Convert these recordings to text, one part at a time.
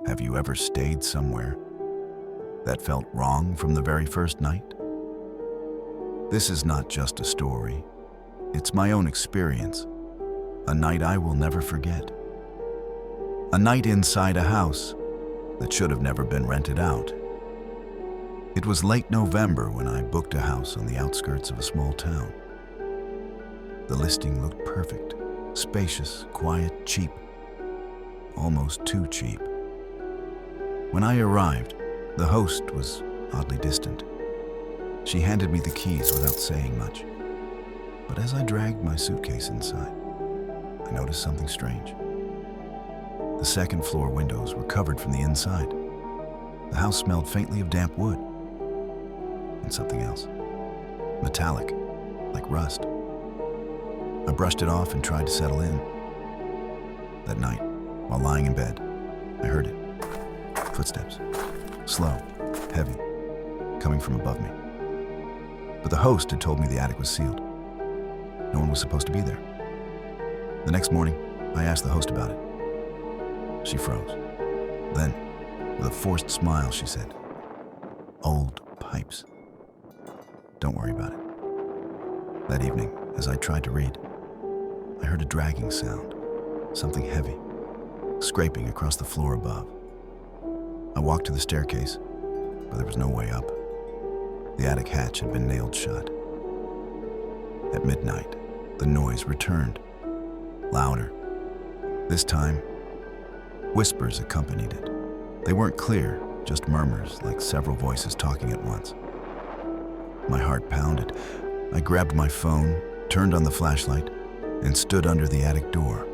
Have you ever stayed somewhere that felt wrong from the very first night? This is not just a story. It's my own experience. A night I will never forget. A night inside a house that should have never been rented out. It was late November when I booked a house on the outskirts of a small town. The listing looked perfect, spacious, quiet, cheap. Almost too cheap. When I arrived, the host was oddly distant. She handed me the keys without saying much. But as I dragged my suitcase inside, I noticed something strange. The second floor windows were covered from the inside. The house smelled faintly of damp wood. And something else. Metallic, like rust. I brushed it off and tried to settle in. That night, while lying in bed, I heard it. Footsteps. Slow, heavy, coming from above me. But the host had told me the attic was sealed. No one was supposed to be there. The next morning, I asked the host about it. She froze. Then, with a forced smile, she said, "Old pipes. Don't worry about it." That evening, as I tried to read, I heard a dragging sound, something heavy, scraping across the floor above. I walked to the staircase, but there was no way up. The attic hatch had been nailed shut. At midnight, the noise returned, louder. This time, whispers accompanied it. They weren't clear, just murmurs, like several voices talking at once. My heart pounded. I grabbed my phone, turned on the flashlight, and stood under the attic door.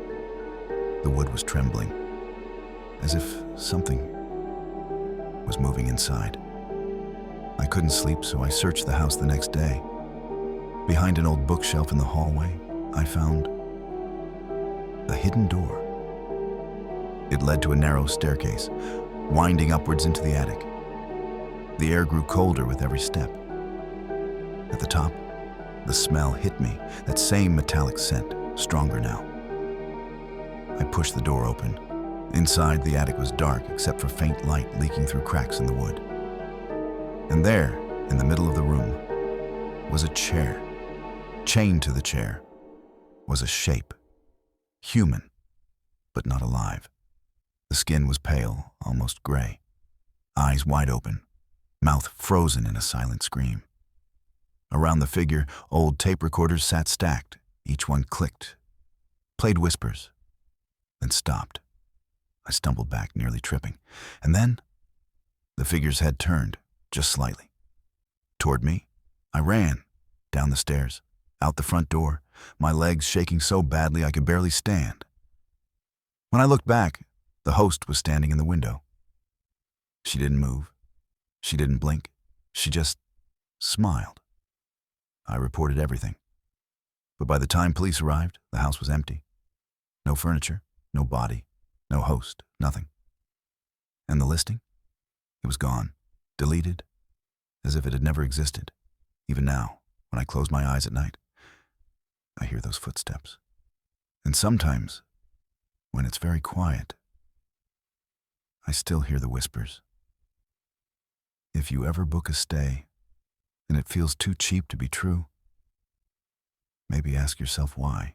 The wood was trembling, as if something was moving inside. I couldn't sleep, so I searched the house the next day. Behind an old bookshelf in the hallway, I found a hidden door. It led to a narrow staircase, winding upwards into the attic. The air grew colder with every step. At the top, the smell hit me, that same metallic scent, stronger now. I pushed the door open. Inside, the attic was dark except for faint light leaking through cracks in the wood. And there, in the middle of the room, was a chair. Chained to the chair was a shape. Human, but not alive. The skin was pale, almost gray. Eyes wide open, mouth frozen in a silent scream. Around the figure, old tape recorders sat stacked. Each one clicked, played whispers, then stopped. I stumbled back, nearly tripping. And then, the figure's head turned, just slightly. Toward me, I ran, down the stairs, out the front door, my legs shaking so badly I could barely stand. When I looked back, the host was standing in the window. She didn't move. She didn't blink. She just smiled. I reported everything. But by the time police arrived, the house was empty. No furniture, no body, no host, nothing. And the listing? It was gone, deleted, as if it had never existed. Even now, when I close my eyes at night, I hear those footsteps. And sometimes, when it's very quiet, I still hear the whispers. If you ever book a stay, and it feels too cheap to be true, maybe ask yourself why.